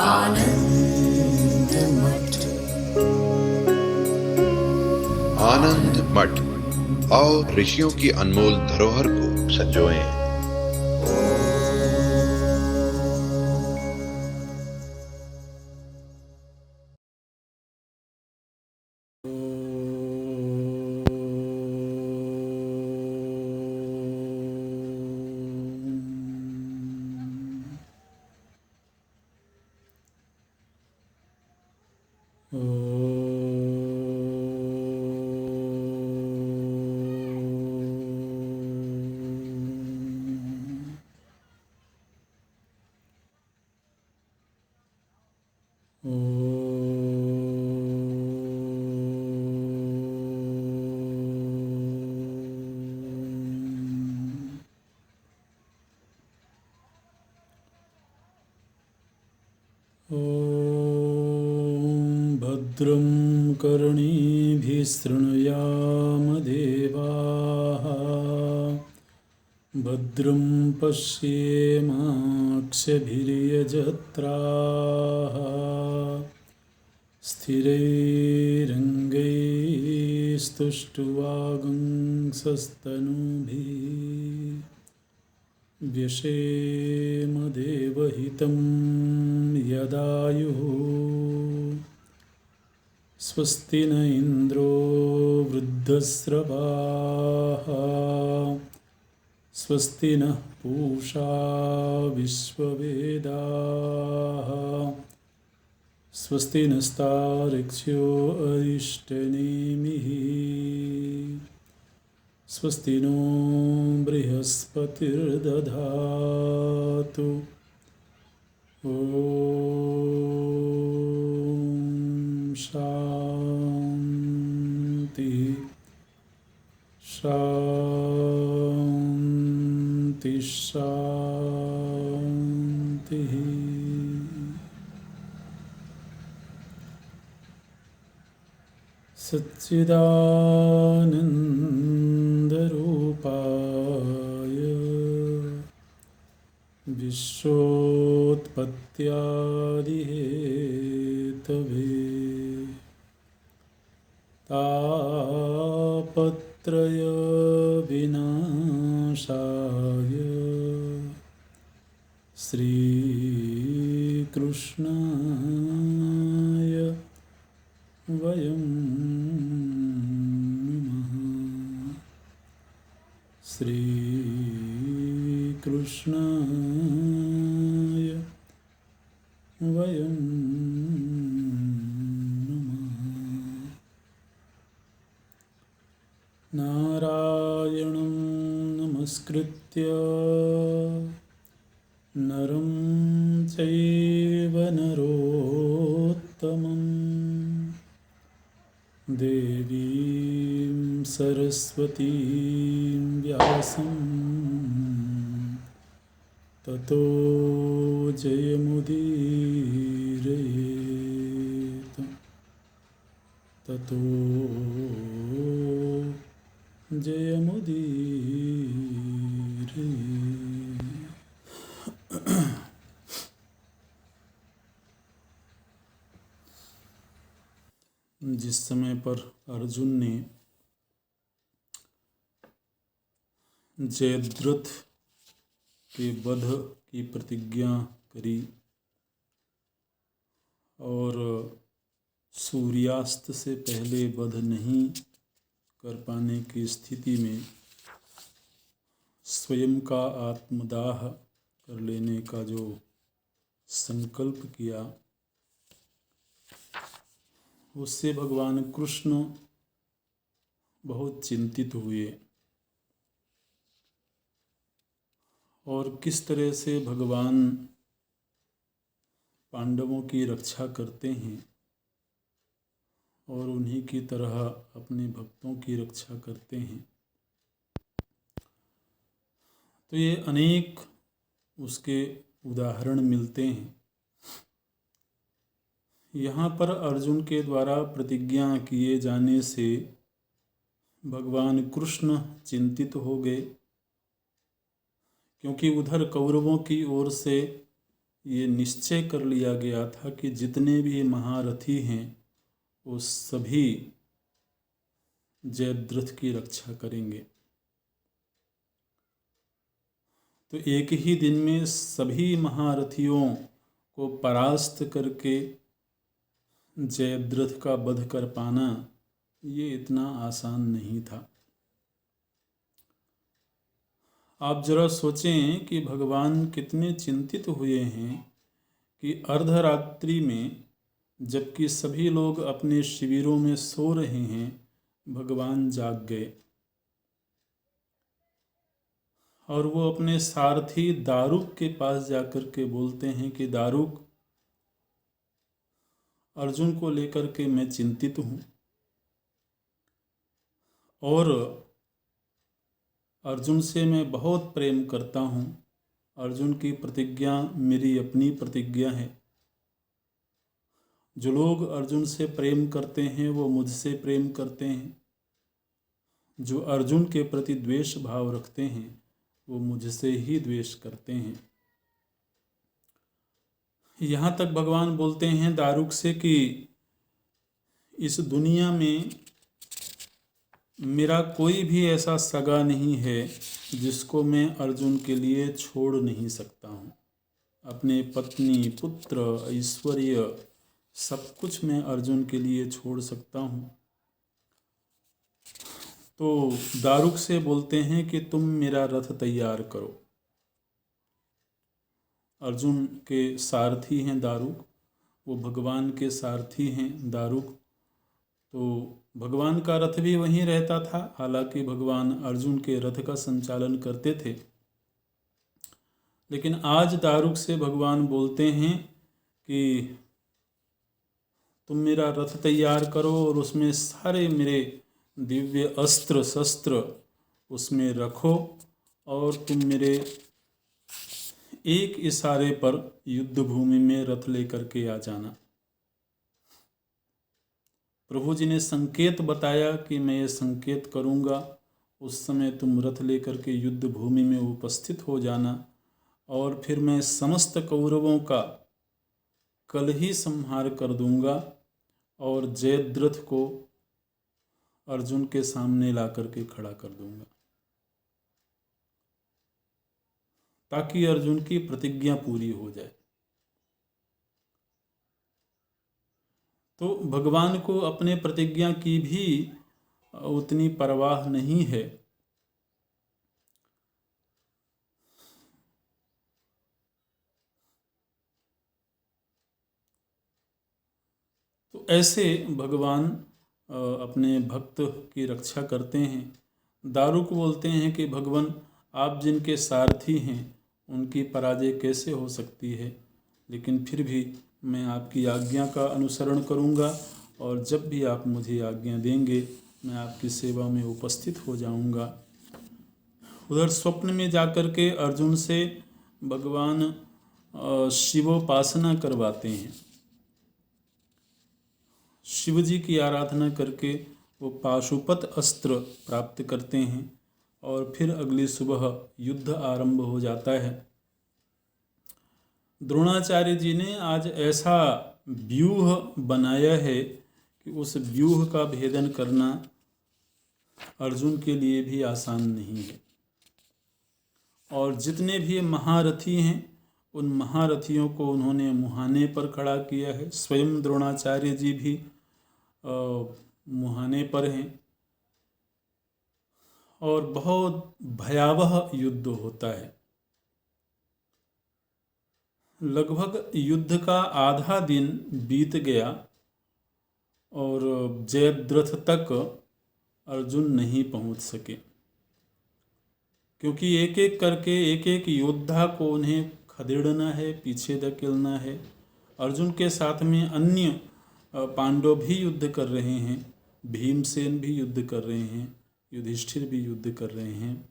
आनंद मठ। आनंद मठ और ऋषियों की अनमोल धरोहर को संजोएं। भद्रं कर्णेभिः शृणुयाम देवाः, भद्रं पश्येमाक्षभिर्यजत्राः, स्थिरैरङ्गैस्तुष्ट्वागुंसस्तनूभिः व्यशेम देवहितं यदायुः। स्वस्ति न इन्द्रो वृद्धस्रवाः, स्वस्ति नः पूषा विश्ववेदाः, स्वस्ति नस्तार्क्ष्यो अरिष्टनेमिः, स्वस्ति नो बृहस्पतिर्दधातु। ॐ शान्ति शान्ति शान्तिः। सच्चिदानन्दरूपाय विश्वोत्पत्त्यादिहेतवे तापत्रयविनाशाय श्रीकृष्णाय वयं नमः। श्रीकृष्णाय वयं नमः। नारायणं नमस्कृत्य नरं चैव नरोत्तमं, देवीं सरस्वतीं व्यासं ततो जयमुदीरयेत्। ततो जयमुदीरयेत्। जिस समय पर अर्जुन ने जयद्रथ के वध की प्रतिज्ञा करी और सूर्यास्त से पहले वध नहीं कर पाने की स्थिति में स्वयं का आत्मदाह कर लेने का जो संकल्प किया, उससे भगवान कृष्ण बहुत चिंतित हुए और किस तरह से भगवान पांडवों की रक्षा करते हैं और उन्हीं की तरह अपने भक्तों की रक्षा करते हैं। तो ये अनेक उसके उदाहरण मिलते हैं। यहाँ पर अर्जुन के द्वारा प्रतिज्ञा किए जाने से भगवान कृष्ण चिंतित हो गए, क्योंकि उधर कौरवों की ओर से ये निश्चय कर लिया गया था कि जितने भी महारथी हैं वो सभी जयद्रथ की रक्षा करेंगे। तो एक ही दिन में सभी महारथियों को परास्त करके जयद्रथ का वध कर पाना ये इतना आसान नहीं था। आप जरा सोचें कि भगवान कितने चिंतित हुए हैं कि अर्धरात्रि में, जबकि सभी लोग अपने शिविरों में सो रहे हैं, भगवान जाग गए और वो अपने सारथी दारुक के पास जाकर के बोलते हैं कि दारुक, अर्जुन को लेकर के मैं चिंतित हूँ और अर्जुन से मैं बहुत प्रेम करता हूँ। अर्जुन की प्रतिज्ञा मेरी अपनी प्रतिज्ञा है। जो लोग अर्जुन से प्रेम करते हैं वो मुझसे प्रेम करते हैं। जो अर्जुन के प्रति द्वेष भाव रखते हैं वो मुझसे ही द्वेष करते हैं। यहाँ तक भगवान बोलते हैं दारुक से कि इस दुनिया में मेरा कोई भी ऐसा सगा नहीं है जिसको मैं अर्जुन के लिए छोड़ नहीं सकता हूँ। अपने पत्नी, पुत्र, ऐश्वर्य सब कुछ मैं अर्जुन के लिए छोड़ सकता हूँ। तो दारुक से बोलते हैं कि तुम मेरा रथ तैयार करो। अर्जुन के सारथी हैं दारुक, वो भगवान के सारथी हैं दारुक। तो भगवान का रथ भी वहीं रहता था, हालांकि भगवान अर्जुन के रथ का संचालन करते थे। लेकिन आज दारुक से भगवान बोलते हैं कि तुम मेरा रथ तैयार करो और उसमें सारे मेरे दिव्य अस्त्र शस्त्र उसमें रखो और तुम मेरे एक इशारे पर युद्ध भूमि में रथ लेकर के आ जाना। प्रभु जी ने संकेत बताया कि मैं ये संकेत करूँगा, उस समय तुम रथ लेकर के युद्ध भूमि में उपस्थित हो जाना और फिर मैं समस्त कौरवों का कल ही संहार कर दूंगा और जयद्रथ को अर्जुन के सामने ला करके खड़ा कर दूंगा, ताकि अर्जुन की प्रतिज्ञा पूरी हो जाए। तो भगवान को अपने प्रतिज्ञा की भी उतनी परवाह नहीं है। तो ऐसे भगवान अपने भक्त की रक्षा करते हैं। दारुक बोलते हैं कि भगवान, आप जिनके सारथी हैं उनकी पराजय कैसे हो सकती है, लेकिन फिर भी मैं आपकी आज्ञा का अनुसरण करूंगा और जब भी आप मुझे आज्ञा देंगे मैं आपकी सेवा में उपस्थित हो जाऊंगा। उधर स्वप्न में जाकर के अर्जुन से भगवान शिवोपासना करवाते हैं। शिव जी की आराधना करके वो पाशुपत अस्त्र प्राप्त करते हैं और फिर अगली सुबह युद्ध आरंभ हो जाता है। द्रोणाचार्य जी ने आज ऐसा व्यूह बनाया है कि उस व्यूह का भेदन करना अर्जुन के लिए भी आसान नहीं है। और जितने भी महारथी हैं उन महारथियों को उन्होंने मुहाने पर खड़ा किया है। स्वयं द्रोणाचार्य जी भी मुहाने पर हैं और बहुत भयावह युद्ध होता है। लगभग युद्ध का आधा दिन बीत गया और जयद्रथ तक अर्जुन नहीं पहुंच सके, क्योंकि एक एक करके एक एक योद्धा को उन्हें खदेड़ना है, पीछे धकेलना है। अर्जुन के साथ में अन्य पांडव भी युद्ध कर रहे हैं, भीमसेन भी युद्ध कर रहे हैं, युधिष्ठिर भी युद्ध कर रहे हैं।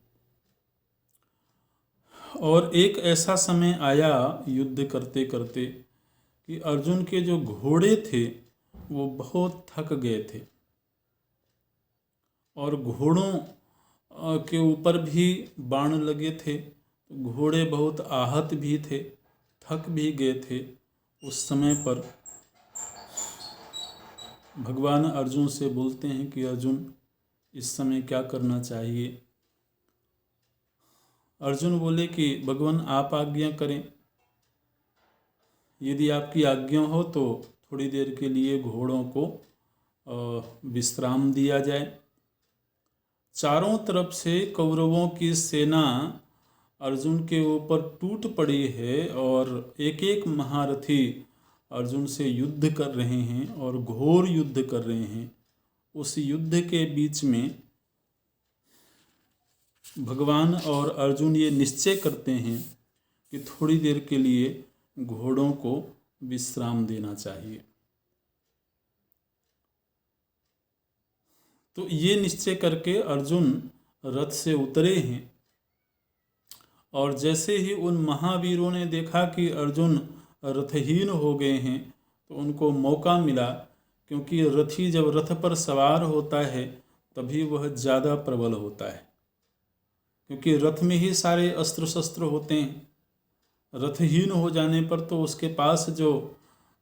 और एक ऐसा समय आया युद्ध करते करते कि अर्जुन के जो घोड़े थे वो बहुत थक गए थे और घोड़ों के ऊपर भी बाण लगे थे। घोड़े बहुत आहत भी थे, थक भी गए थे, उस समय पर भगवान अर्जुन से बोलते हैं कि अर्जुन, इस समय क्या करना चाहिए। अर्जुन बोले कि भगवान आप आज्ञा करें, यदि आपकी आज्ञा हो तो थोड़ी देर के लिए घोड़ों को विश्राम दिया जाए। चारों तरफ से कौरवों की सेना अर्जुन के ऊपर टूट पड़ी है और एक एक महारथी अर्जुन से युद्ध कर रहे हैं और घोर युद्ध कर रहे हैं। उस युद्ध के बीच में भगवान और अर्जुन ये निश्चय करते हैं कि थोड़ी देर के लिए घोड़ों को विश्राम देना चाहिए। तो ये निश्चय करके अर्जुन रथ से उतरे हैं और जैसे ही उन महावीरों ने देखा कि अर्जुन रथहीन हो गए हैं तो उनको मौका मिला, क्योंकि रथी जब रथ पर सवार होता है तभी वह ज़्यादा प्रबल होता है, क्योंकि रथ में ही सारे अस्त्र शस्त्र होते हैं। रथहीन हो जाने पर तो उसके पास जो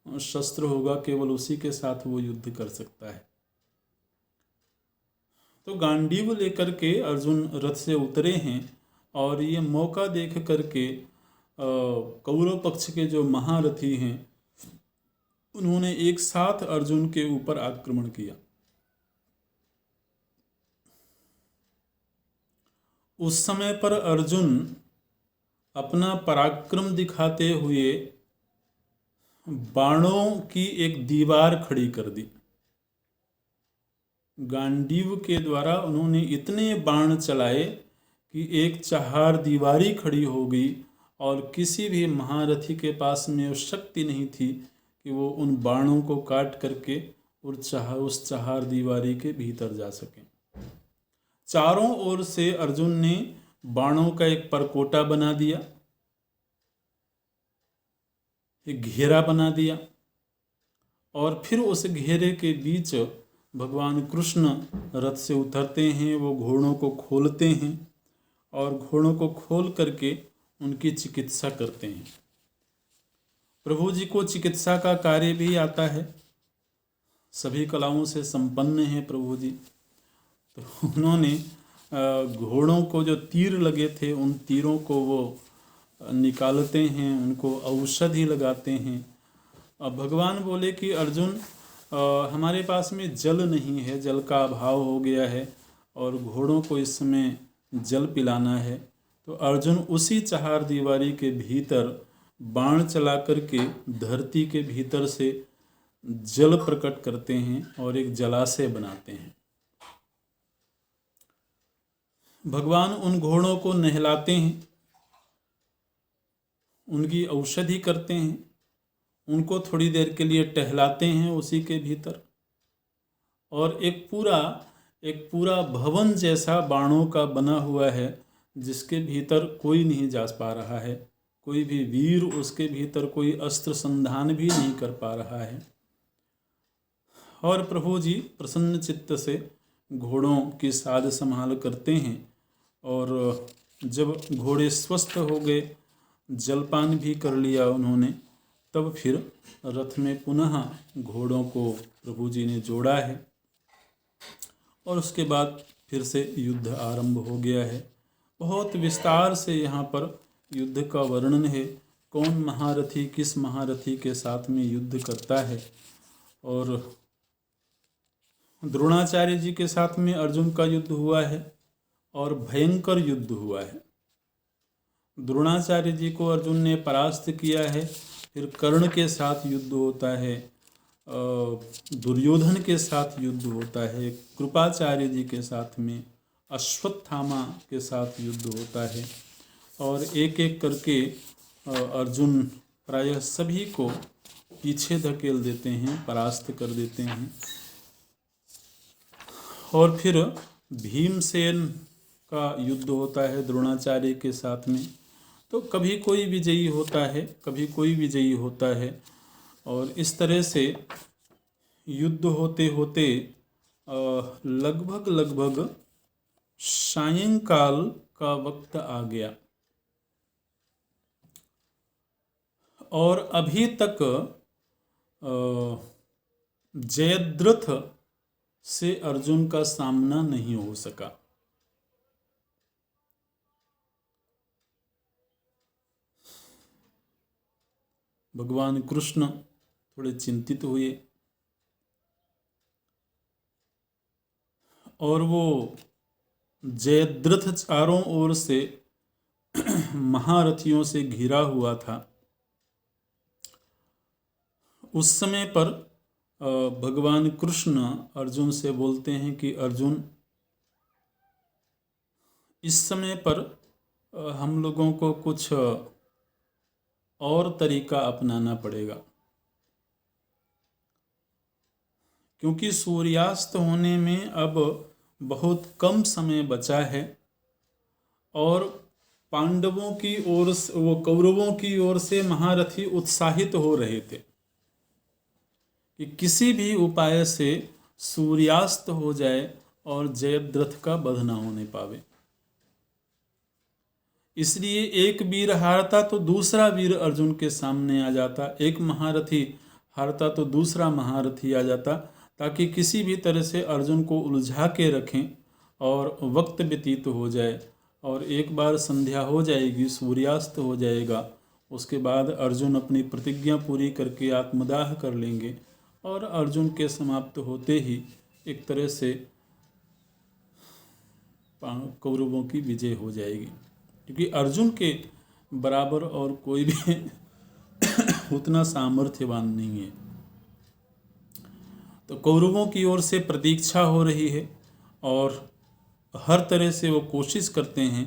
शस्त्र होगा केवल उसी के साथ वो युद्ध कर सकता है। तो गांडीव लेकर के अर्जुन रथ से उतरे हैं और ये मौका देख करके कौरव पक्ष के जो महारथी हैं उन्होंने एक साथ अर्जुन के ऊपर आक्रमण किया। उस समय पर अर्जुन अपना पराक्रम दिखाते हुए बाणों की एक दीवार खड़ी कर दी। गांडीव के द्वारा उन्होंने इतने बाण चलाए कि एक चहार दीवारी खड़ी हो गई और किसी भी महारथी के पास में शक्ति नहीं थी कि वो उन बाणों को काट करके उस चहार दीवारी के भीतर जा सके। चारों ओर से अर्जुन ने बाणों का एक परकोटा बना दिया, एक घेरा बना दिया और फिर उस घेरे के बीच भगवान कृष्ण रथ से उतरते हैं। वो घोड़ों को खोलते हैं और घोड़ों को खोल करके उनकी चिकित्सा करते हैं। प्रभु जी को चिकित्सा का कार्य भी आता है, सभी कलाओं से संपन्न है प्रभु जी। तो उन्होंने घोड़ों को जो तीर लगे थे उन तीरों को वो निकालते हैं, उनको औषधि लगाते हैं। अब भगवान बोले कि अर्जुन, हमारे पास में जल नहीं है, जल का अभाव हो गया है और घोड़ों को इस समय जल पिलाना है। तो अर्जुन उसी चहार दीवारी के भीतर बाण चला करके धरती के भीतर से जल प्रकट करते हैं और एक जलाशय बनाते हैं। भगवान उन घोड़ों को नहलाते हैं, उनकी औषधि करते हैं, उनको थोड़ी देर के लिए टहलाते हैं उसी के भीतर, और एक पूरा भवन जैसा बाणों का बना हुआ है जिसके भीतर कोई नहीं जा पा रहा है, कोई भी वीर उसके भीतर कोई अस्त्र संधान भी नहीं कर पा रहा है। और प्रभु जी प्रसन्न चित्त से घोड़ों की साज संभाल करते हैं और जब घोड़े स्वस्थ हो गए, जलपान भी कर लिया उन्होंने, तब फिर रथ में पुनः घोड़ों को प्रभु जी ने जोड़ा है और उसके बाद फिर से युद्ध आरंभ हो गया है। बहुत विस्तार से यहाँ पर युद्ध का वर्णन है, कौन महारथी किस महारथी के साथ में युद्ध करता है। और द्रोणाचार्य जी के साथ में अर्जुन का युद्ध हुआ है और भयंकर युद्ध हुआ है। द्रोणाचार्य जी को अर्जुन ने परास्त किया है। फिर कर्ण के साथ युद्ध होता है, दुर्योधन के साथ युद्ध होता है, कृपाचार्य जी के साथ में अश्वत्थामा के साथ युद्ध होता है और एक एक करके अर्जुन प्रायः सभी को पीछे धकेल देते हैं, परास्त कर देते हैं। और फिर भीमसेन का युद्ध होता है द्रोणाचार्य के साथ में। तो कभी कोई विजयी होता है, कभी कोई विजयी होता है, और इस तरह से युद्ध होते होते लगभग सायंकाल का वक्त आ गया। और अभी तक जयद्रथ से अर्जुन का सामना नहीं हो सका। भगवान कृष्ण थोड़े चिंतित हुए और वो जयद्रथ चारों ओर से महारथियों से घिरा हुआ था। उस समय पर भगवान कृष्ण अर्जुन से बोलते हैं कि अर्जुन, इस समय पर हम लोगों को कुछ और तरीका अपनाना पड़ेगा, क्योंकि सूर्यास्त होने में अब बहुत कम समय बचा है और पांडवों की ओर से, वो कौरवों की ओर से महारथी उत्साहित हो रहे थे कि किसी भी उपाय से सूर्यास्त हो जाए और जयद्रथ का वध न होने पावे। इसलिए एक वीर हारता तो दूसरा वीर अर्जुन के सामने आ जाता, एक महारथी हारता तो दूसरा महारथी आ जाता, ताकि किसी भी तरह से अर्जुन को उलझा के रखें और वक्त व्यतीत हो जाए। और एक बार संध्या हो जाएगी, सूर्यास्त हो जाएगा, उसके बाद अर्जुन अपनी प्रतिज्ञा पूरी करके आत्मदाह कर लेंगे और अर्जुन के समाप्त होते ही एक तरह से कौरवों की विजय हो जाएगी, क्योंकि अर्जुन के बराबर और कोई भी उतना सामर्थ्यवान नहीं है। तो कौरवों की ओर से प्रतीक्षा हो रही है और हर तरह से वो कोशिश करते हैं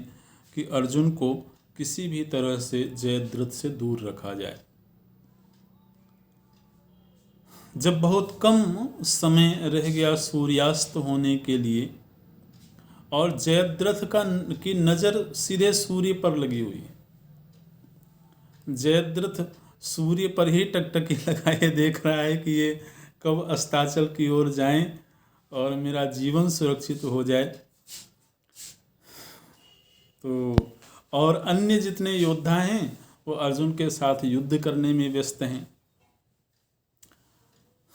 कि अर्जुन को किसी भी तरह से जयद्रथ से दूर रखा जाए। जब बहुत कम समय रह गया सूर्यास्त होने के लिए और जयद्रथ की नज़र सीधे सूर्य पर लगी हुई है, जयद्रथ सूर्य पर ही टकटकी लगाए देख रहा है कि ये कब अस्ताचल की ओर जाएं और मेरा जीवन सुरक्षित हो जाए। तो और अन्य जितने योद्धा हैं वो अर्जुन के साथ युद्ध करने में व्यस्त हैं,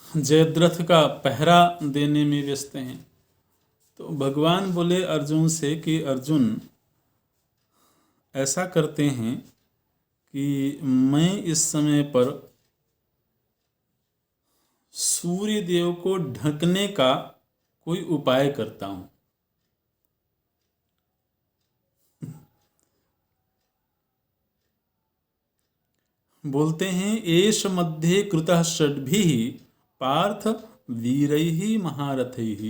जयद्रथ का पहरा देने में व्यस्त हैं। तो भगवान बोले अर्जुन से कि अर्जुन, ऐसा करते हैं कि मैं इस समय पर सूर्य देव को ढकने का कोई उपाय करता हूं। बोलते हैं एष मध्ये कृतः षड्भिः पार्थ वीरैः महारथैः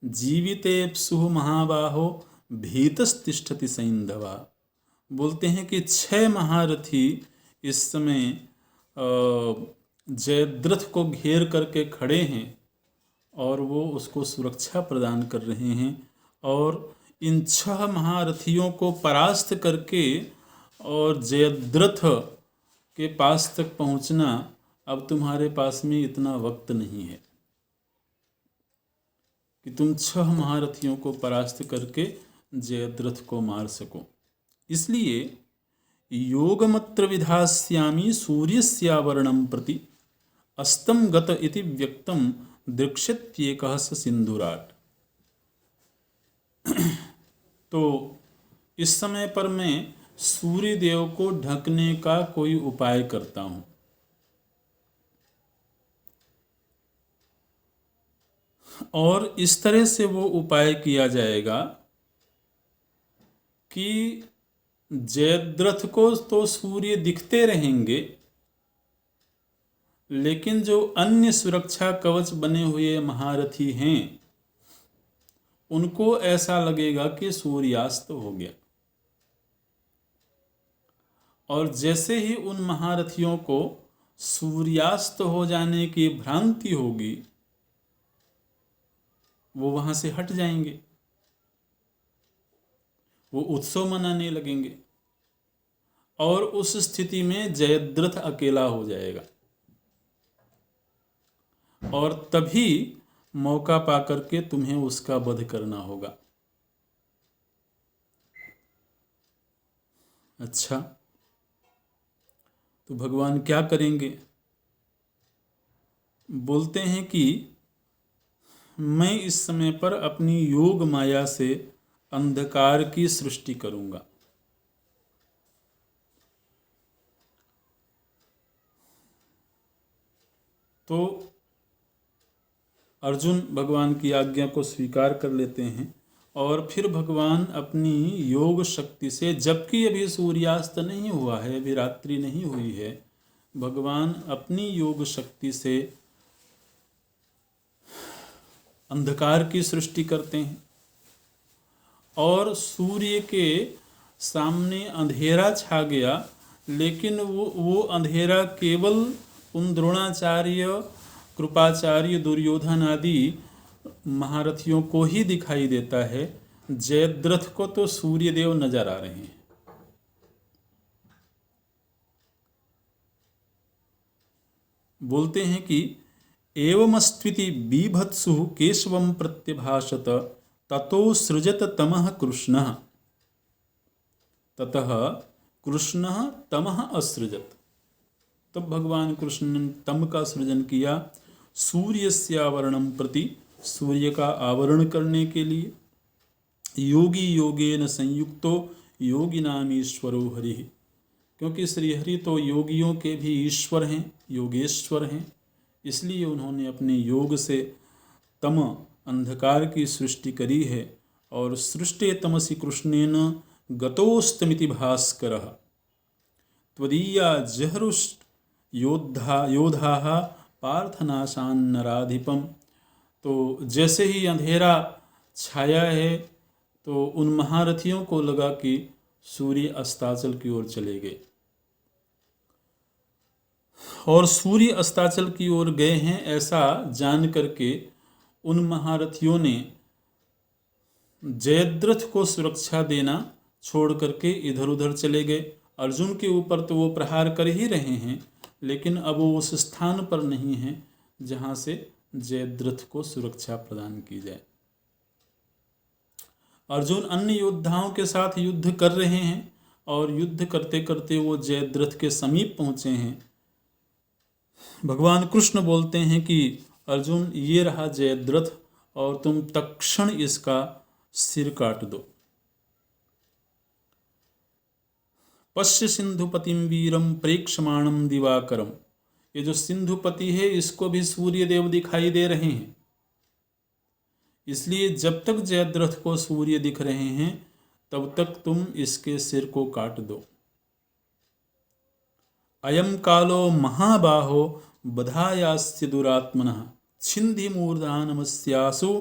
जीवितेप्सुः महाबाहो भीतस्तिष्ठति सैंधवा। बोलते हैं कि 6 महारथी इस समय जयद्रथ को घेर करके खड़े हैं और वो उसको सुरक्षा प्रदान कर रहे हैं, और इन 6 महारथियों को परास्त करके और जयद्रथ के पास तक पहुंचना अब तुम्हारे पास में इतना वक्त नहीं है कि तुम 6 महारथियों को परास्त करके जयद्रथ को मार सको। इसलिए योगमत्र विधास्यामि सूर्यस्यावरणं प्रति अस्तम गत इति व्यक्तम दृक्षत्येकः स सिंधुराट। तो इस समय पर मैं सूर्य देव को ढकने का कोई उपाय करता हूं। और इस तरह से वो उपाय किया जाएगा कि जयद्रथ को तो सूर्य दिखते रहेंगे, लेकिन जो अन्य सुरक्षा कवच बने हुए महारथी हैं उनको ऐसा लगेगा कि सूर्यास्त हो गया। और जैसे ही उन महारथियों को सूर्यास्त हो जाने की भ्रांति होगी वो वहां से हट जाएंगे, वो उत्सव मनाने लगेंगे और उस स्थिति में जयद्रथ अकेला हो जाएगा और तभी मौका पाकर के तुम्हें उसका वध करना होगा। अच्छा, तो भगवान क्या करेंगे? बोलते हैं कि मैं इस समय पर अपनी योग माया से अंधकार की सृष्टि करूंगा। तो अर्जुन भगवान की आज्ञा को स्वीकार कर लेते हैं और फिर भगवान अपनी योग शक्ति से, जबकि अभी सूर्यास्त नहीं हुआ है, अभी रात्रि नहीं हुई है, भगवान अपनी योग शक्ति से अंधकार की सृष्टि करते हैं और सूर्य के सामने अंधेरा छा गया, लेकिन वो अंधेरा केवल उन द्रोणाचार्य, कृपाचार्य, दुर्योधन आदि महारथियों को ही दिखाई देता है। जयद्रथ को तो सूर्यदेव नजर आ रहे हैं। बोलते हैं कि एवमस्त्विति बीभत्सु केशवम प्रत्यभाषत ततो सृजत तमः कृष्णः ततः कृष्णः तमः असृजत। तब भगवान कृष्ण ने तम का सृजन किया सूर्यस्यावरणम प्रति, सूर्य का आवरण करने के लिए। योगी योगेन संयुक्तो योगिनाम ईश्वरो हरि, क्योंकि श्री हरि तो योगियों के भी ईश्वर हैं, योगेश्वर हैं, इसलिए उन्होंने अपने योग से तम, अंधकार की सृष्टि करी है। और सृष्टे तमसि कृष्णेन गतोस्तमिति भास्करः त्वदीया जहरुष्ट योधाः पार्थनाशान नराधिपम। तो जैसे ही अंधेरा छाया है तो उन महारथियों को लगा कि सूर्य अस्ताचल की ओर चले गए, और सूर्य अस्ताचल की ओर गए हैं ऐसा जान करके उन महारथियों ने जयद्रथ को सुरक्षा देना छोड़ करके इधर उधर चले गए। अर्जुन के ऊपर तो वो प्रहार कर ही रहे हैं, लेकिन अब वो उस स्थान पर नहीं है जहाँ से जयद्रथ को सुरक्षा प्रदान की जाए। अर्जुन अन्य योद्धाओं के साथ युद्ध कर रहे हैं और युद्ध करते करते वो जयद्रथ के समीप पहुँचे हैं। भगवान कृष्ण बोलते हैं कि अर्जुन, ये रहा जयद्रथ और तुम तत्क्षण इसका सिर काट दो। पश्य सिंधुपतिम वीरम प्रेक्षमाणम दिवाकरम। ये जो सिंधुपति है इसको भी सूर्य देव दिखाई दे रहे हैं, इसलिए जब तक जयद्रथ को सूर्य दिख रहे हैं तब तक तुम इसके सिर को काट दो। अयम कालो महाबाहो बधायास्य दुरात्मनः छिंधि मूर्धानमस्यासु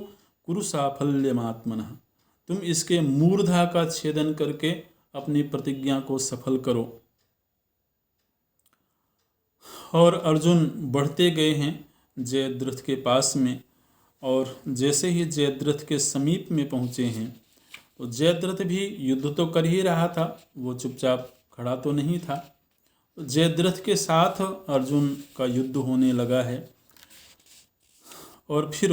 कुरु साफल्यमात्मनः। तुम इसके मूर्धा का छेदन करके अपनी प्रतिज्ञा को सफल करो। और अर्जुन बढ़ते गए हैं जयद्रथ के पास में, और जैसे ही जयद्रथ के समीप में पहुँचे हैं तो जयद्रथ भी युद्ध तो कर ही रहा था, वो चुपचाप खड़ा तो नहीं था। तो जयद्रथ के साथ अर्जुन का युद्ध होने लगा है। और फिर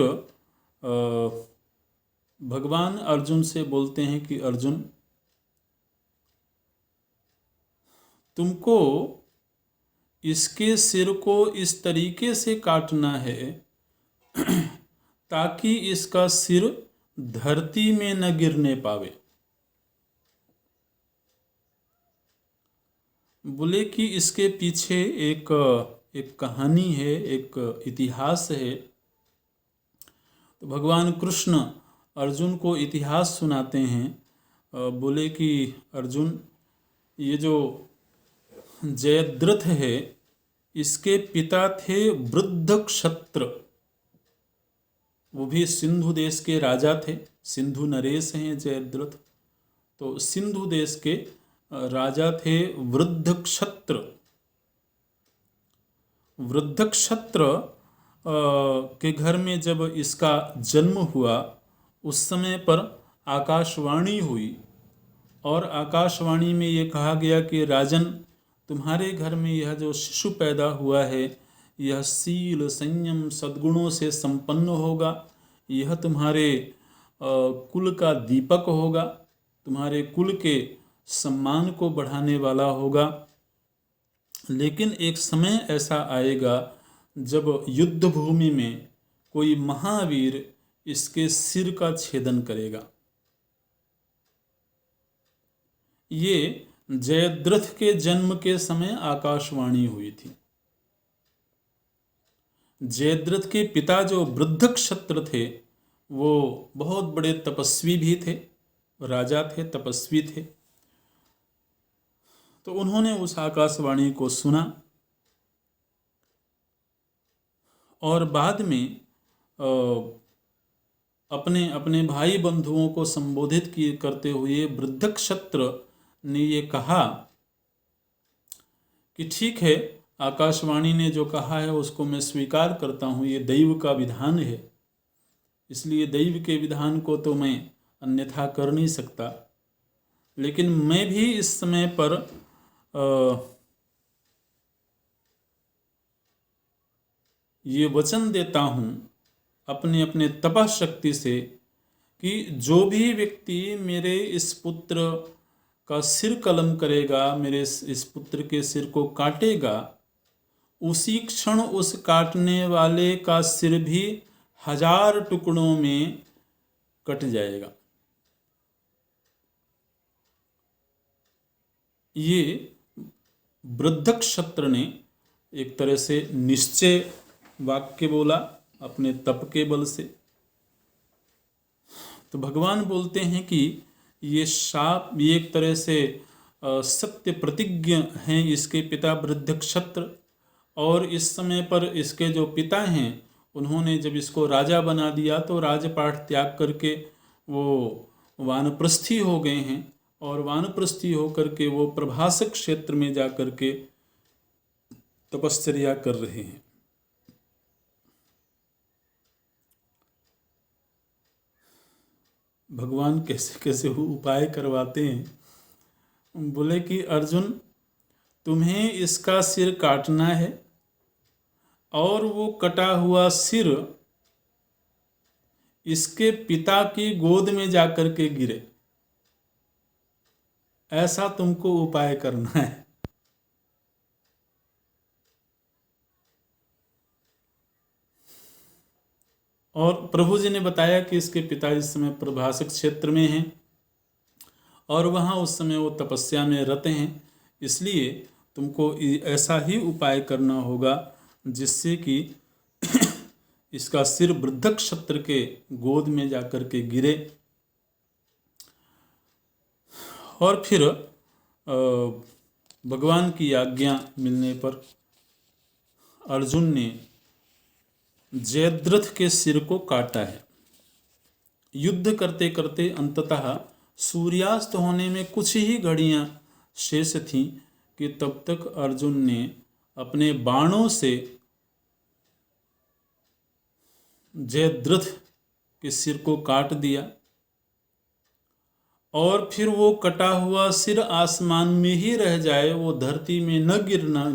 भगवान अर्जुन से बोलते हैं कि अर्जुन, तुमको इसके सिर को इस तरीके से काटना है ताकि इसका सिर धरती में न गिरने पावे। बोले कि इसके पीछे एक कहानी है, एक इतिहास है। तो भगवान कृष्ण अर्जुन को इतिहास सुनाते हैं। बोले कि अर्जुन, ये जो जयद्रथ है इसके पिता थे वृद्ध क्षत्र, वो भी सिंधु देश के राजा थे। सिंधु नरेश हैं जयद्रथ, तो सिंधु देश के राजा थे वृद्ध क्षत्र। वृद्ध क्षत्र के घर में जब इसका जन्म हुआ उस समय पर आकाशवाणी हुई, और आकाशवाणी में ये कहा गया कि राजन, तुम्हारे घर में यह जो शिशु पैदा हुआ है यह शील संयम सद्गुणों से संपन्न होगा, यह तुम्हारे कुल का दीपक होगा, तुम्हारे कुल के सम्मान को बढ़ाने वाला होगा। लेकिन एक समय ऐसा आएगा जब युद्ध भूमि में कोई महावीर इसके सिर का छेदन करेगा। ये जयद्रथ के जन्म के समय आकाशवाणी हुई थी। जयद्रथ के पिता जो वृद्धक्षत्र थे वो बहुत बड़े तपस्वी भी थे, राजा थे, तपस्वी थे। तो उन्होंने उस आकाशवाणी को सुना और बाद में अपने अपने भाई बंधुओं को संबोधित करते हुए वृद्धक्षत्र ने ये कहा कि ठीक है, आकाशवाणी ने जो कहा है उसको मैं स्वीकार करता हूँ, ये दैव का विधान है, इसलिए दैव के विधान को तो मैं अन्यथा कर नहीं सकता। लेकिन मैं भी इस समय पर ये वचन देता हूँ अपने अपने तपशक्ति से कि जो भी व्यक्ति मेरे इस पुत्र का सिर कलम करेगा, मेरे इस पुत्र के सिर को काटेगा, उसी क्षण उस काटने वाले का सिर भी 1000 टुकड़ों में कट जाएगा। ये वृद्धक्षत्र ने एक तरह से निश्चय वाक्य बोला अपने तप के बल से। तो भगवान बोलते हैं कि ये शाप, ये एक तरह से सत्य प्रतिज्ञ हैं इसके पिता वृद्धक्षत्र, और इस समय पर इसके जो पिता हैं उन्होंने जब इसको राजा बना दिया तो राजपाट त्याग करके वो वानप्रस्थी हो गए हैं, और वानप्रस्थी होकर के वो प्रभासक क्षेत्र में जा कर के तपश्चर्या कर रहे हैं। भगवान कैसे कैसे उपाय करवाते हैं। बोले कि अर्जुन, तुम्हें इसका सिर काटना है और वो कटा हुआ सिर इसके पिता की गोद में जाकर के गिरे, ऐसा तुमको उपाय करना है। और प्रभु जी ने बताया कि इसके पिता इस समय प्रभासक क्षेत्र में हैं और वहाँ उस समय वो तपस्या में रत हैं, इसलिए तुमको ऐसा ही उपाय करना होगा जिससे कि इसका सिर वृद्धक्षत्र के गोद में जाकर के गिरे। और फिर भगवान की आज्ञा मिलने पर अर्जुन ने जयद्रथ के सिर को काटा है। युद्ध करते करते अंततः सूर्यास्त होने में कुछ ही घड़ियां शेष थीं कि तब तक अर्जुन ने अपने बाणों से जयद्रथ के सिर को काट दिया, और फिर वो कटा हुआ सिर आसमान में ही रह जाए, वो धरती में न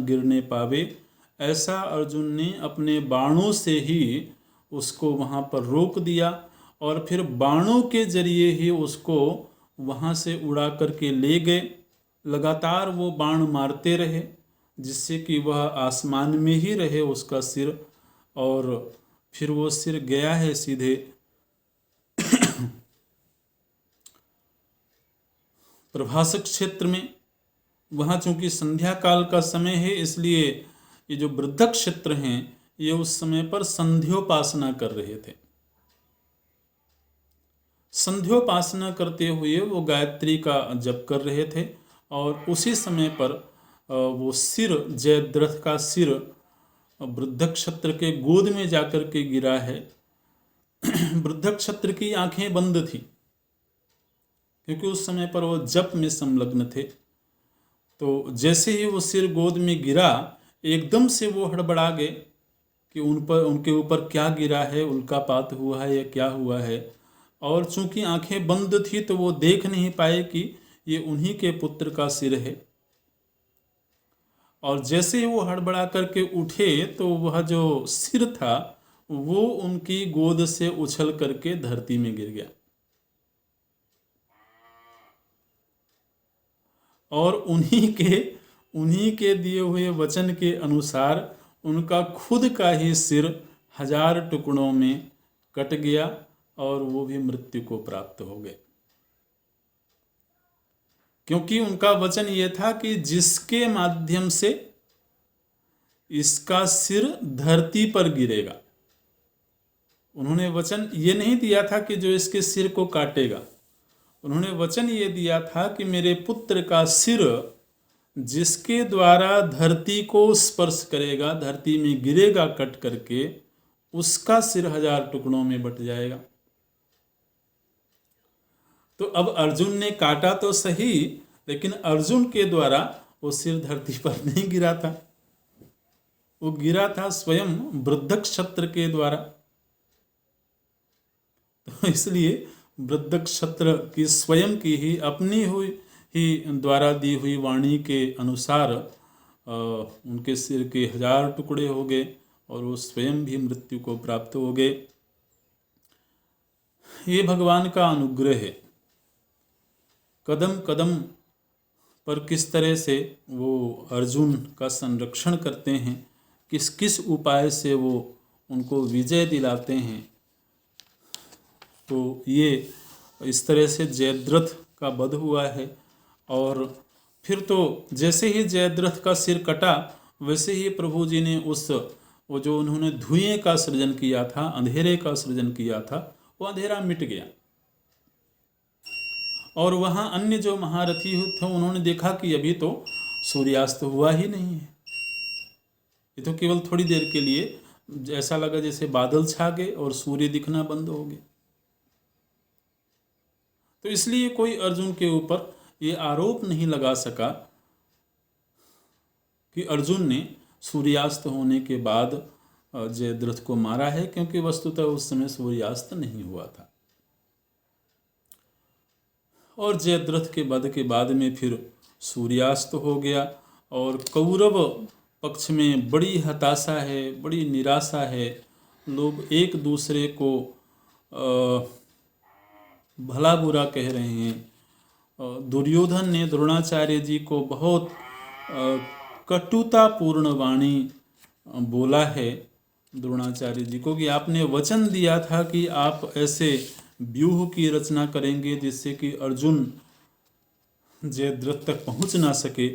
गिरने पावे, ऐसा अर्जुन ने अपने बाणों से ही उसको वहाँ पर रोक दिया, और फिर बाणों के जरिए ही उसको वहाँ से उड़ा करके ले गए। लगातार वो बाण मारते रहे जिससे कि वह आसमान में ही रहे उसका सिर, और फिर वो सिर गया है सीधे प्रभासक क्षेत्र में। वहाँ चूंकि संध्या काल का समय है, इसलिए ये जो वृद्धक्षत्र हैं ये उस समय पर संध्योपासना कर रहे थे। संध्योपासना करते हुए वो गायत्री का जप कर रहे थे, और उसी समय पर वो सिर, जयद्रथ का सिर वृद्धक्षत्र के गोद में जाकर के गिरा है। वृद्धक्षत्र की आंखें बंद थी क्योंकि उस समय पर वो जप में संलग्न थे। तो जैसे ही वो सिर गोद में गिरा, एकदम से वो हड़बड़ा गए कि उनके ऊपर क्या गिरा है, उल्कापात हुआ है या क्या हुआ है। और चूंकि आंखें बंद थी तो वो देख नहीं पाए कि ये उन्हीं के पुत्र का सिर है। और जैसे ही वो हड़बड़ा करके उठे तो वह जो सिर था वो उनकी गोद से उछल करके धरती में गिर गया, और उन्हीं के उन्हीं के दिए हुए वचन के अनुसार उनका खुद का ही सिर 1000 टुकड़ों में कट गया और वो भी मृत्यु को प्राप्त हो गए, क्योंकि उनका वचन ये था कि जिसके माध्यम से इसका सिर धरती पर गिरेगा। उन्होंने वचन ये नहीं दिया था कि जो इसके सिर को काटेगा, उन्होंने वचन ये दिया था कि मेरे पुत्र का सिर जिसके द्वारा धरती को स्पर्श करेगा, धरती में गिरेगा कट करके, उसका सिर 1000 टुकड़ों में बट जाएगा। तो अब अर्जुन ने काटा तो सही, लेकिन अर्जुन के द्वारा वो सिर धरती पर नहीं गिरा था, वो गिरा था स्वयं वृद्धक्षत्र के द्वारा। तो इसलिए वृद्धक्षत्र की स्वयं की ही अपनी हुई ही द्वारा दी हुई वाणी के अनुसार उनके सिर के 1000 टुकड़े हो गए और वो स्वयं भी मृत्यु को प्राप्त हो गए। ये भगवान का अनुग्रह है। कदम कदम पर किस तरह से वो अर्जुन का संरक्षण करते हैं, किस किस उपाय से वो उनको विजय दिलाते हैं। तो ये इस तरह से जयद्रथ का वध हुआ है। और फिर तो जैसे ही जयद्रथ का सिर कटा, वैसे ही प्रभु जी ने वो जो उन्होंने धुएं का सृजन किया था, अंधेरे का सृजन किया था, वो अंधेरा मिट गया। और वहाँ अन्य जो महारथी थे उन्होंने देखा कि अभी तो सूर्यास्त हुआ ही नहीं है, ये तो केवल थोड़ी देर के लिए ऐसा लगा जैसे बादल छा गए और सूर्य दिखना बंद हो गए। तो इसलिए कोई अर्जुन के ऊपर ये आरोप नहीं लगा सका कि अर्जुन ने सूर्यास्त होने के बाद जयद्रथ को मारा है, क्योंकि वस्तुतः उस समय सूर्यास्त नहीं हुआ था। और जयद्रथ के वध के बाद में फिर सूर्यास्त हो गया और कौरव पक्ष में बड़ी हताशा है, बड़ी निराशा है। लोग एक दूसरे को भला बुरा कह रहे हैं। दुर्योधन ने द्रोणाचार्य जी को बहुत कटुतापूर्ण वाणी बोला है द्रोणाचार्य जी को कि आपने वचन दिया था कि आप ऐसे व्यूह की रचना करेंगे जिससे कि अर्जुन जयद्रथ तक पहुंच ना सके।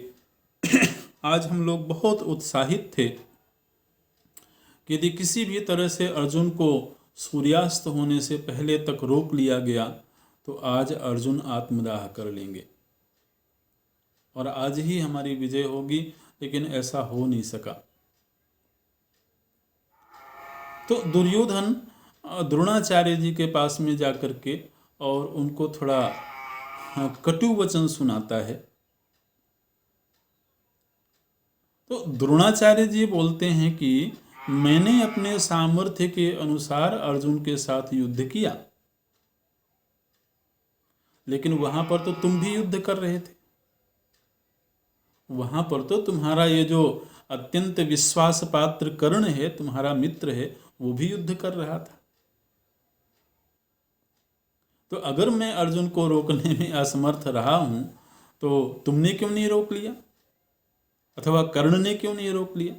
आज हम लोग बहुत उत्साहित थे कि यदि किसी भी तरह से अर्जुन को सूर्यास्त होने से पहले तक रोक लिया गया तो आज अर्जुन आत्मदाह कर लेंगे और आज ही हमारी विजय होगी, लेकिन ऐसा हो नहीं सका। तो दुर्योधन द्रोणाचार्य जी के पास में जाकर के और उनको थोड़ा कटु वचन सुनाता है। तो द्रोणाचार्य जी बोलते हैं कि मैंने अपने सामर्थ्य के अनुसार अर्जुन के साथ युद्ध किया, लेकिन वहां पर तो तुम भी युद्ध कर रहे थे, वहां पर तो तुम्हारा ये जो अत्यंत विश्वास पात्र कर्ण है, तुम्हारा मित्र है, वो भी युद्ध कर रहा था। तो अगर मैं अर्जुन को रोकने में असमर्थ रहा हूं तो तुमने क्यों नहीं रोक लिया, अथवा कर्ण ने क्यों नहीं रोक लिया,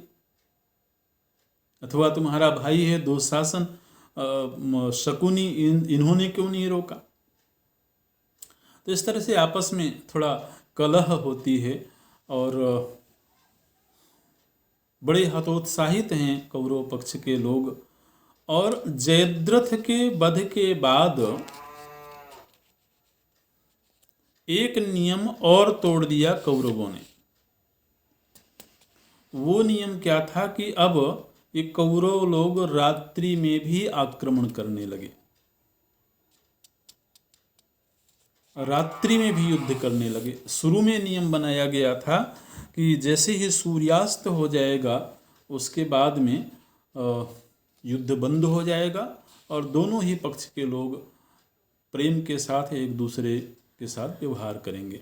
अथवा तुम्हारा भाई है दुशासन शकुनी, इन्होंने क्यों नहीं रोका। तो इस तरह से आपस में थोड़ा कलह होती है और बड़े हतोत्साहित हैं कौरव पक्ष के लोग। और जयद्रथ के वध के बाद एक नियम और तोड़ दिया कौरवों ने। वो नियम क्या था कि अब ये कौरव लोग रात्रि में भी आक्रमण करने लगे, रात्रि में भी युद्ध करने लगे। शुरू में नियम बनाया गया था कि जैसे ही सूर्यास्त हो जाएगा उसके बाद में युद्ध बंद हो जाएगा और दोनों ही पक्ष के लोग प्रेम के साथ एक दूसरे के साथ व्यवहार करेंगे।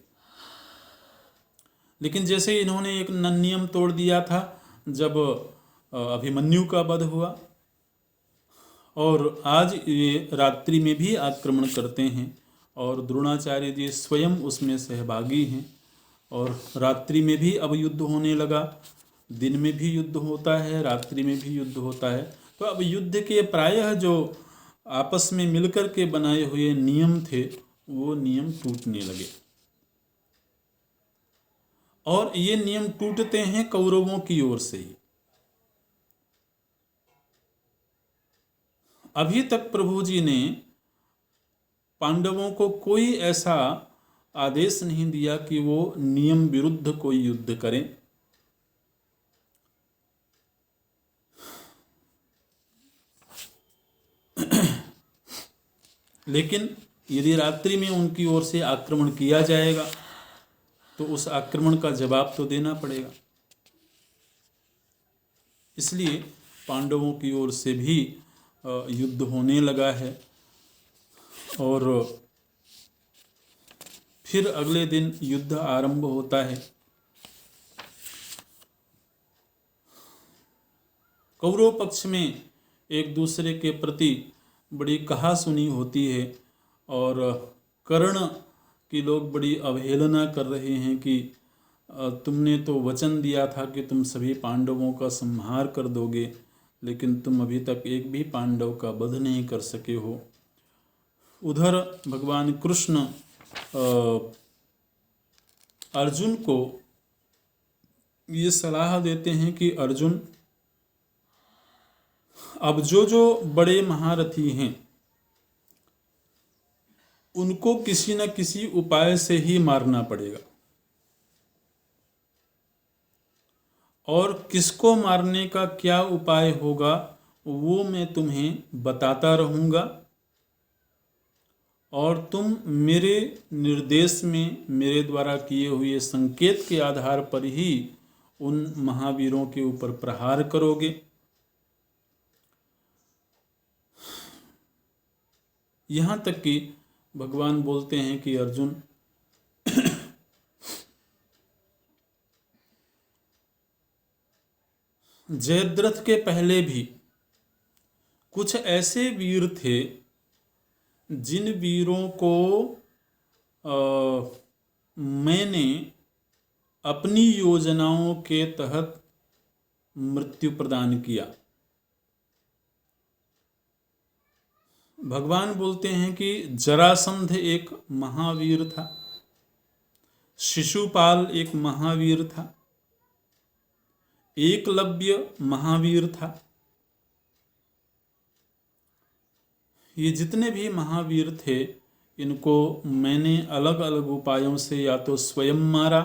लेकिन जैसे इन्होंने एक नियम तोड़ दिया था जब अभिमन्यु का वध हुआ, और आज ये रात्रि में भी आक्रमण करते हैं और द्रोणाचार्य जी स्वयं उसमें सहभागी हैं और रात्रि में भी अब युद्ध होने लगा। दिन में भी युद्ध होता है, रात्रि में भी युद्ध होता है। तो अब युद्ध के प्रायः जो आपस में मिलकर के बनाए हुए नियम थे वो नियम टूटने लगे, और ये नियम टूटते हैं कौरवों की ओर से ही। अभी तक प्रभु जी ने पांडवों को कोई ऐसा आदेश नहीं दिया कि वो नियम विरुद्ध कोई युद्ध करें। लेकिन यदि रात्रि में उनकी ओर से आक्रमण किया जाएगा तो उस आक्रमण का जवाब तो देना पड़ेगा। इसलिए पांडवों की ओर से भी युद्ध होने लगा है। और फिर अगले दिन युद्ध आरंभ होता है। कौरव पक्ष में एक दूसरे के प्रति बड़ी कहासुनी होती है, और कर्ण की लोग बड़ी अवहेलना कर रहे हैं कि तुमने तो वचन दिया था कि तुम सभी पांडवों का संहार कर दोगे, लेकिन तुम अभी तक एक भी पांडव का वध नहीं कर सके हो। उधर भगवान कृष्ण अर्जुन को ये सलाह देते हैं कि अर्जुन, अब जो बड़े महारथी हैं उनको किसी न किसी उपाय से ही मारना पड़ेगा, और किसको मारने का क्या उपाय होगा वो मैं तुम्हें बताता रहूँगा, और तुम मेरे निर्देश में मेरे द्वारा किए हुए संकेत के आधार पर ही उन महावीरों के ऊपर प्रहार करोगे। यहाँ तक कि भगवान बोलते हैं कि अर्जुन, जयद्रथ के पहले भी कुछ ऐसे वीर थे जिन वीरों को मैंने अपनी योजनाओं के तहत मृत्यु प्रदान किया। भगवान बोलते हैं कि जरासंध एक महावीर था, शिशुपाल एक महावीर था, एकलव्य महावीर था। ये जितने भी महावीर थे इनको मैंने अलग अलग उपायों से या तो स्वयं मारा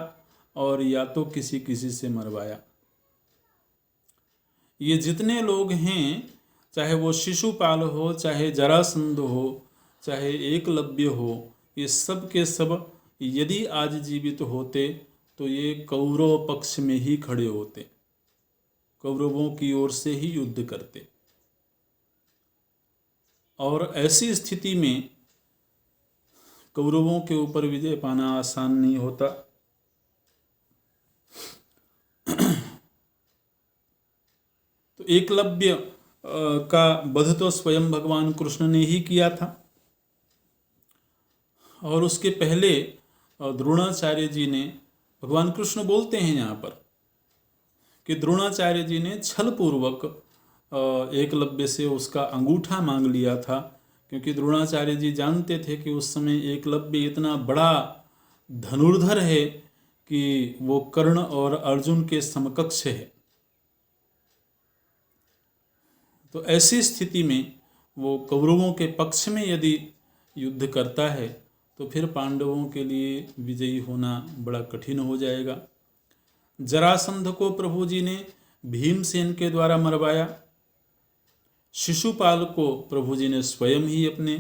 और या तो किसी किसी से मरवाया। ये जितने लोग हैं, चाहे वो शिशुपाल हो, चाहे जरासंध हो, चाहे एकलव्य हो, ये सब के सब यदि आज जीवित होते तो ये कौरव पक्ष में ही खड़े होते, कौरवों की ओर से ही युद्ध करते। और ऐसी स्थिति में कौरवों के ऊपर विजय पाना आसान नहीं होता। तो एकलव्य का वध तो स्वयं भगवान कृष्ण ने ही किया था, और उसके पहले द्रोणाचार्य जी ने, भगवान कृष्ण बोलते हैं यहाँ पर कि द्रोणाचार्य जी ने छलपूर्वक एकलव्य से उसका अंगूठा मांग लिया था, क्योंकि द्रोणाचार्य जी जानते थे कि उस समय एकलव्य इतना बड़ा धनुर्धर है कि वो कर्ण और अर्जुन के समकक्ष है। तो ऐसी स्थिति में वो कौरवों के पक्ष में यदि युद्ध करता है तो फिर पांडवों के लिए विजयी होना बड़ा कठिन हो जाएगा। जरासंध को प्रभु जी ने भीमसेन के द्वारा मरवाया, शिशुपाल को प्रभु जी ने स्वयं ही अपने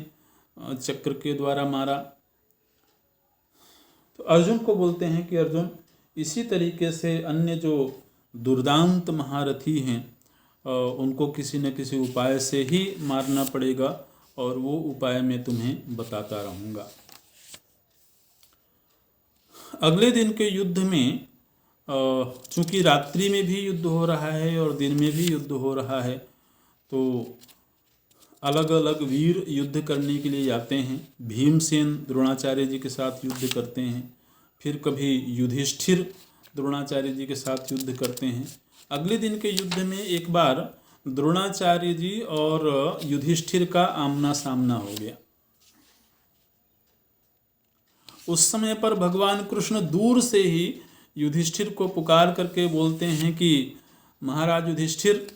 चक्र के द्वारा मारा। तो अर्जुन को बोलते हैं कि अर्जुन, इसी तरीके से अन्य जो दुर्दांत महारथी हैं उनको किसी न किसी उपाय से ही मारना पड़ेगा, और वो उपाय मैं तुम्हें बताता रहूँगा। अगले दिन के युद्ध में चूंकि रात्रि में भी युद्ध हो रहा है और दिन में भी युद्ध हो रहा है, तो अलग अलग वीर युद्ध करने के लिए जाते हैं। भीमसेन द्रोणाचार्य जी के साथ युद्ध करते हैं, फिर कभी युधिष्ठिर द्रोणाचार्य जी के साथ युद्ध करते हैं। अगले दिन के युद्ध में एक बार द्रोणाचार्य जी और युधिष्ठिर का आमना सामना हो गया। उस समय पर भगवान कृष्ण दूर से ही युधिष्ठिर को पुकार करके बोलते हैं कि महाराज युधिष्ठिर,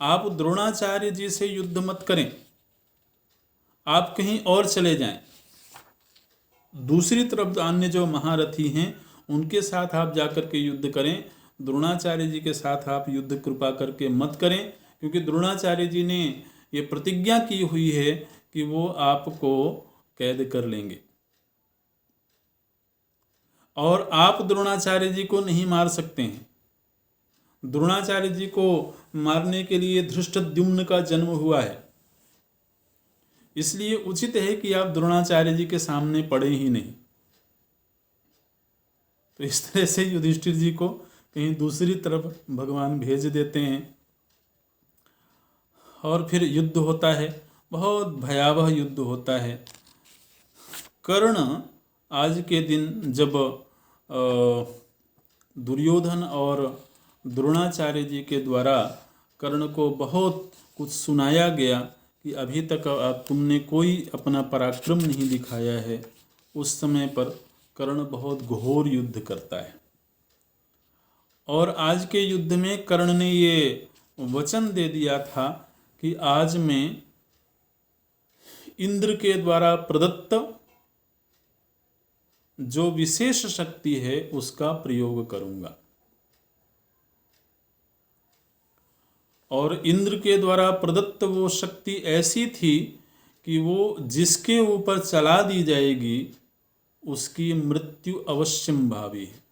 आप द्रोणाचार्य जी से युद्ध मत करें, आप कहीं और चले जाएं। दूसरी तरफ अन्य जो महारथी हैं उनके साथ आप जाकर के युद्ध करें, द्रोणाचार्य जी के साथ आप युद्ध कृपा करके मत करें, क्योंकि द्रोणाचार्य जी ने ये प्रतिज्ञा की हुई है कि वो आपको कैद कर लेंगे और आप द्रोणाचार्य जी को नहीं मार सकते हैं। द्रोणाचार्य जी को मारने के लिए धृष्टद्युम्न का जन्म हुआ है, इसलिए उचित है कि आप द्रोणाचार्य जी के सामने पड़े ही नहीं। तो इस तरह से युधिष्ठिर जी को कहीं दूसरी तरफ भगवान भेज देते हैं और फिर युद्ध होता है। बहुत भयावह युद्ध होता है। कर्ण आज के दिन जब दुर्योधन और द्रोणाचार्य जी के द्वारा कर्ण को बहुत कुछ सुनाया गया कि अभी तक तुमने कोई अपना पराक्रम नहीं दिखाया है, उस समय पर कर्ण बहुत घोर युद्ध करता है। और आज के युद्ध में कर्ण ने ये वचन दे दिया था कि आज मैं इंद्र के द्वारा प्रदत्त जो विशेष शक्ति है उसका प्रयोग करूंगा। और इंद्र के द्वारा प्रदत्त वो शक्ति ऐसी थी कि वो जिसके ऊपर चला दी जाएगी उसकी मृत्यु अवश्यंभावी है।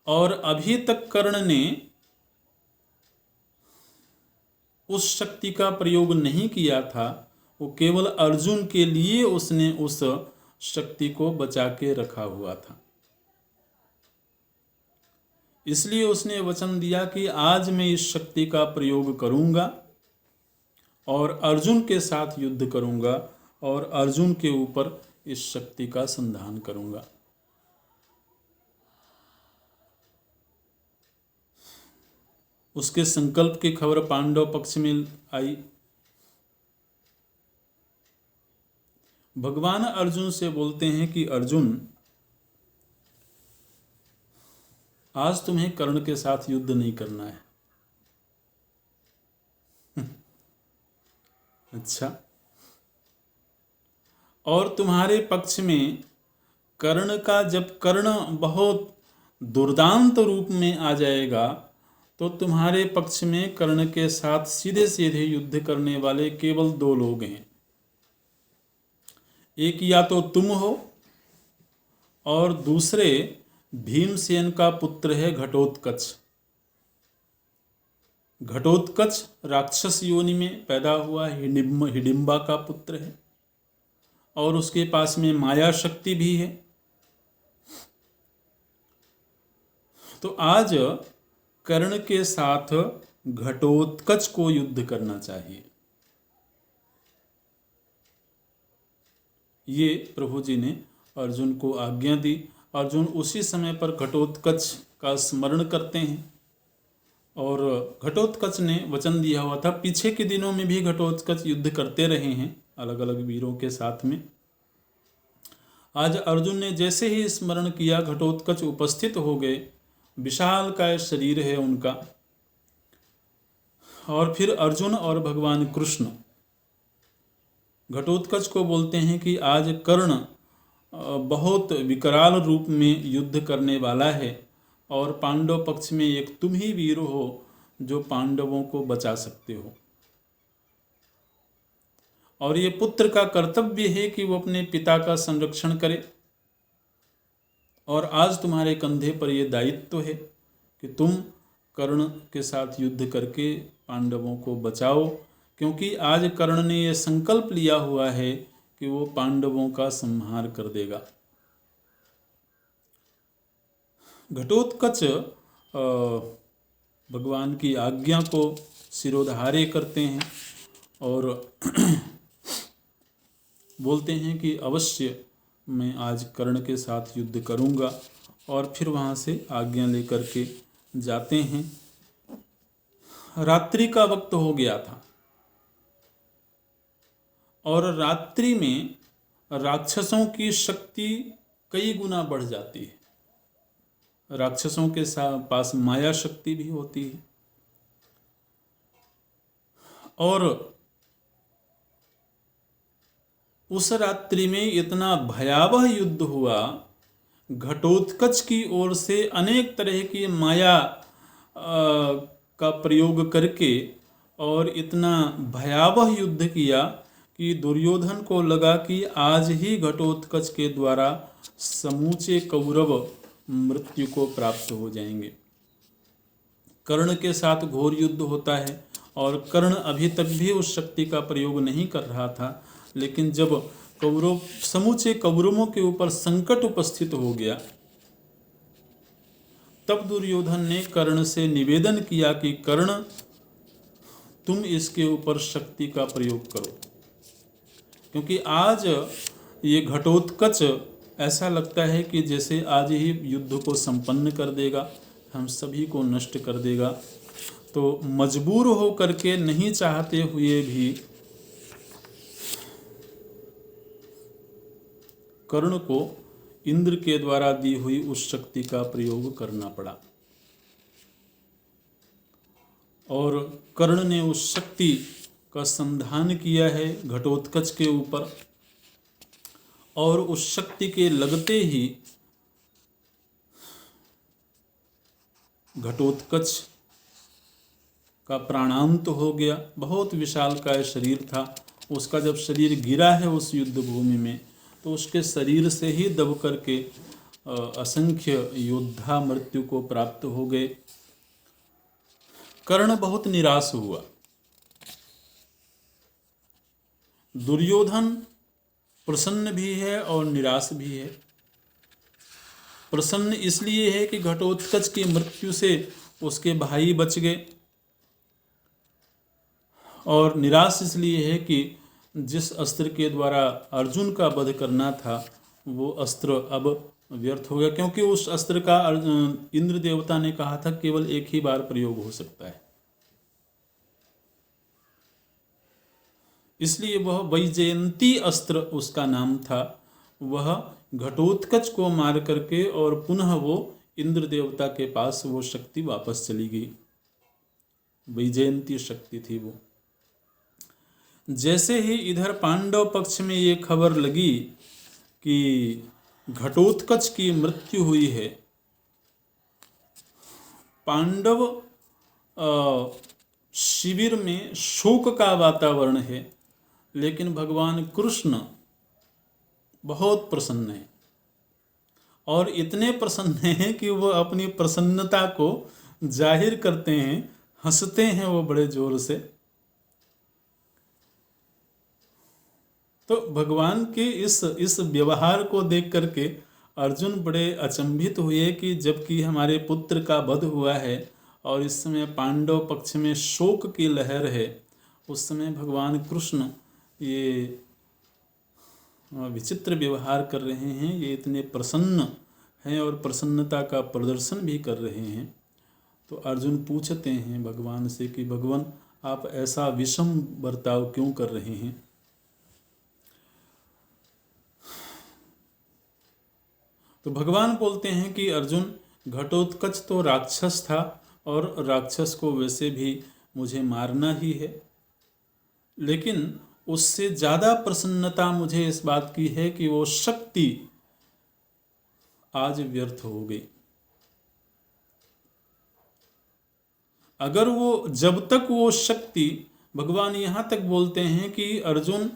और अभी तक कर्ण ने उस शक्ति का प्रयोग नहीं किया था, वो केवल अर्जुन के लिए उसने उस शक्ति को बचा के रखा हुआ था। इसलिए उसने वचन दिया कि आज मैं इस शक्ति का प्रयोग करूंगा और अर्जुन के साथ युद्ध करूंगा और अर्जुन के ऊपर इस शक्ति का संधान करूंगा। उसके संकल्प की खबर पांडव पक्ष में आई। भगवान अर्जुन से बोलते हैं कि अर्जुन, आज तुम्हें कर्ण के साथ युद्ध नहीं करना है। अच्छा, और तुम्हारे पक्ष में कर्ण का जब कर्ण बहुत दुर्दांत रूप में आ जाएगा तो तुम्हारे पक्ष में कर्ण के साथ सीधे सीधे युद्ध करने वाले केवल दो लोग हैं। एक या तो तुम हो और दूसरे भीमसेन का पुत्र है घटोत्कच। घटोत्कच राक्षस योनि में पैदा हुआ हिडिंबा का पुत्र है और उसके पास में माया शक्ति भी है। तो आज कर्ण के साथ घटोत्कच को युद्ध करना चाहिए। ये प्रभु जी ने अर्जुन को आज्ञा दी। अर्जुन उसी समय पर घटोत्कच का स्मरण करते हैं और घटोत्कच ने वचन दिया हुआ था। पीछे के दिनों में भी घटोत्कच युद्ध करते रहे हैं अलग अलग वीरों के साथ में। आज अर्जुन ने जैसे ही स्मरण किया, घटोत्कच उपस्थित हो गए। विशालकाय शरीर है उनका। और फिर अर्जुन और भगवान कृष्ण घटोत्कच को बोलते हैं कि आज कर्ण बहुत विकराल रूप में युद्ध करने वाला है और पांडव पक्ष में एक तुम ही वीर हो जो पांडवों को बचा सकते हो। और ये पुत्र का कर्तव्य है कि वो अपने पिता का संरक्षण करे। और आज तुम्हारे कंधे पर यह दायित्व है कि तुम कर्ण के साथ युद्ध करके पांडवों को बचाओ, क्योंकि आज कर्ण ने यह संकल्प लिया हुआ है कि वो पांडवों का संहार कर देगा। घटोत्कच भगवान की आज्ञा को सिरोधार्य करते हैं और बोलते हैं कि अवश्य मैं आज कर्ण के साथ युद्ध करूंगा। और फिर वहाँ से आज्ञा लेकर के जाते हैं। रात्रि का वक्त हो गया था और रात्रि में राक्षसों की शक्ति कई गुना बढ़ जाती है। राक्षसों के पास माया शक्ति भी होती है और उस रात्रि में इतना भयावह युद्ध हुआ। घटोत्कच की ओर से अनेक तरह की माया का प्रयोग करके और इतना भयावह युद्ध किया कि दुर्योधन को लगा कि आज ही घटोत्कच के द्वारा समूचे कौरव मृत्यु को प्राप्त हो जाएंगे। कर्ण के साथ घोर युद्ध होता है और कर्ण अभी तक भी उस शक्ति का प्रयोग नहीं कर रहा था, लेकिन जब समूचे कौरवों के ऊपर संकट उपस्थित हो गया तब दुर्योधन ने कर्ण से निवेदन किया कि कर्ण, तुम इसके ऊपर शक्ति का प्रयोग करो, क्योंकि आज ये घटोत्कच ऐसा लगता है कि जैसे आज ही युद्ध को संपन्न कर देगा, हम सभी को नष्ट कर देगा। तो मजबूर हो करके, नहीं चाहते हुए भी कर्ण को इंद्र के द्वारा दी हुई उस शक्ति का प्रयोग करना पड़ा और कर्ण ने उस शक्ति का संधान किया है घटोत्कच के ऊपर और उस शक्ति के लगते ही घटोत्कच का प्राणांत हो गया। बहुत विशालकाय शरीर था उसका। जब शरीर गिरा है उस युद्ध भूमि में तो उसके शरीर से ही दब करके असंख्य योद्धा मृत्यु को प्राप्त हो गए। कर्ण बहुत निराश हुआ। दुर्योधन प्रसन्न भी है और निराश भी है। प्रसन्न इसलिए है कि घटोत्कच की मृत्यु से उसके भाई बच गए और निराश इसलिए है कि जिस अस्त्र के द्वारा अर्जुन का वध करना था वो अस्त्र अब व्यर्थ हो गया, क्योंकि उस अस्त्र का इंद्र देवता ने कहा था केवल एक ही बार प्रयोग हो सकता है। इसलिए वह वैजयंती अस्त्र उसका नाम था। वह घटोत्कच को मार करके और पुनः वो इंद्र देवता के पास वो शक्ति वापस चली गई। वैजयंती शक्ति थी वो। जैसे ही इधर पांडव पक्ष में ये खबर लगी कि घटोत्कच की मृत्यु हुई है, पांडव शिविर में शोक का वातावरण है, लेकिन भगवान कृष्ण बहुत प्रसन्न है और इतने प्रसन्न हैं कि वो अपनी प्रसन्नता को जाहिर करते हैं, हंसते हैं वो बड़े जोर से। तो भगवान के इस व्यवहार को देख करके अर्जुन बड़े अचंभित हुए कि जबकि हमारे पुत्र का वध हुआ है और इस समय पांडव पक्ष में शोक की लहर है, उस समय भगवान कृष्ण ये विचित्र व्यवहार कर रहे हैं। ये इतने प्रसन्न हैं और प्रसन्नता का प्रदर्शन भी कर रहे हैं। तो अर्जुन पूछते हैं भगवान से कि भगवान, आप ऐसा विषम बर्ताव क्यों कर रहे हैं? तो भगवान बोलते हैं कि अर्जुन, घटोत्कच तो राक्षस था और राक्षस को वैसे भी मुझे मारना ही है, लेकिन उससे ज़्यादा प्रसन्नता मुझे इस बात की है कि वो शक्ति आज व्यर्थ हो गई। अगर वो, जब तक वो शक्ति, भगवान यहाँ तक बोलते हैं कि अर्जुन,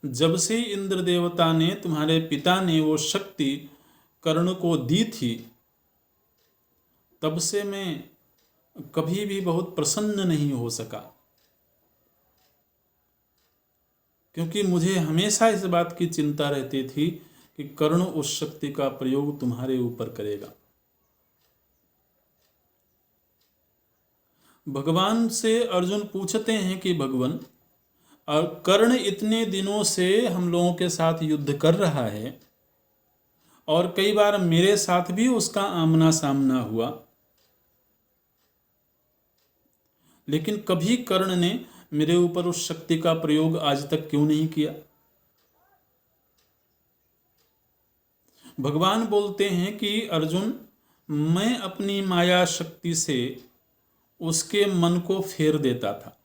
जब से इंद्र देवता ने, तुम्हारे पिता ने वो शक्ति कर्ण को दी थी, तब से मैं कभी भी बहुत प्रसन्न नहीं हो सका, क्योंकि मुझे हमेशा इस बात की चिंता रहती थी कि कर्ण उस शक्ति का प्रयोग तुम्हारे ऊपर करेगा। भगवान से अर्जुन पूछते हैं कि भगवान, कर्ण इतने दिनों से हम लोगों के साथ युद्ध कर रहा है और कई बार मेरे साथ भी उसका आमना सामना हुआ, लेकिन कभी कर्ण ने मेरे ऊपर उस शक्ति का प्रयोग आज तक क्यों नहीं किया? भगवान बोलते हैं कि अर्जुन, मैं अपनी माया शक्ति से उसके मन को फेर देता था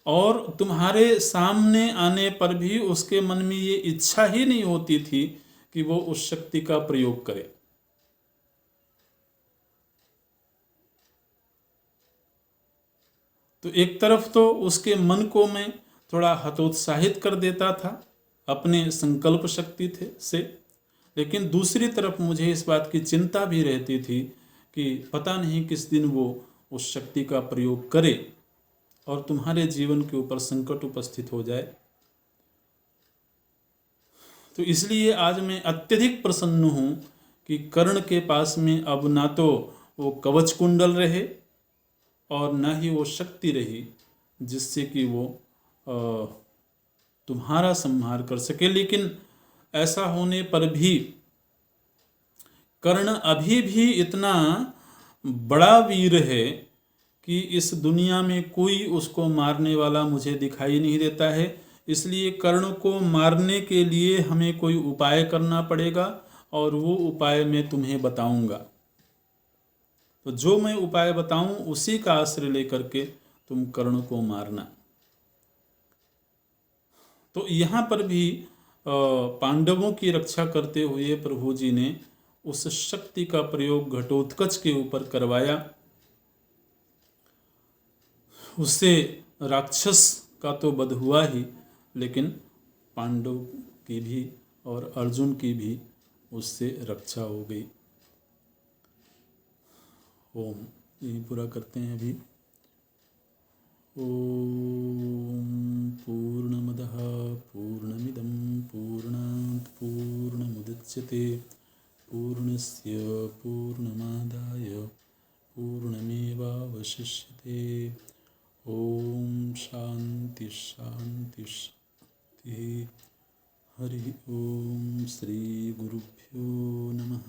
और तुम्हारे सामने आने पर भी उसके मन में ये इच्छा ही नहीं होती थी कि वो उस शक्ति का प्रयोग करे। तो एक तरफ तो उसके मन को मैं थोड़ा हतोत्साहित कर देता था अपने संकल्प शक्ति से, लेकिन दूसरी तरफ मुझे इस बात की चिंता भी रहती थी कि पता नहीं किस दिन वो उस शक्ति का प्रयोग करे और तुम्हारे जीवन के ऊपर संकट उपस्थित हो जाए। तो इसलिए आज मैं अत्यधिक प्रसन्न हूँ कि कर्ण के पास में अब ना तो वो कवच कुंडल रहे और ना ही वो शक्ति रही जिससे कि वो तुम्हारा संहार कर सके। लेकिन ऐसा होने पर भी कर्ण अभी भी इतना बड़ा वीर है कि इस दुनिया में कोई उसको मारने वाला मुझे दिखाई नहीं देता है। इसलिए कर्ण को मारने के लिए हमें कोई उपाय करना पड़ेगा और वो उपाय मैं तुम्हें बताऊंगा। तो जो मैं उपाय बताऊं उसी का आश्रय लेकर के तुम कर्ण को मारना। तो यहाँ पर भी पांडवों की रक्षा करते हुए प्रभु जी ने उस शक्ति का प्रयोग घटोत्कच के ऊपर करवाया। उससे राक्षस का तो वध हुआ ही, लेकिन पांडव की भी और अर्जुन की भी उससे रक्षा हो गई। ओम, यही पूरा करते हैं अभी। ओम पूर्णमदः पूर्णमिदं पूर्णात् पूर्णमुदच्यते पूर्णस्य पूर्णमादाय पूर्णमेवावशिष्यते। ओम शांति शांति शांति। हरि ओम। श्री गुरुभ्यो नमः।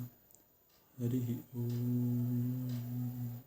हरि ओम।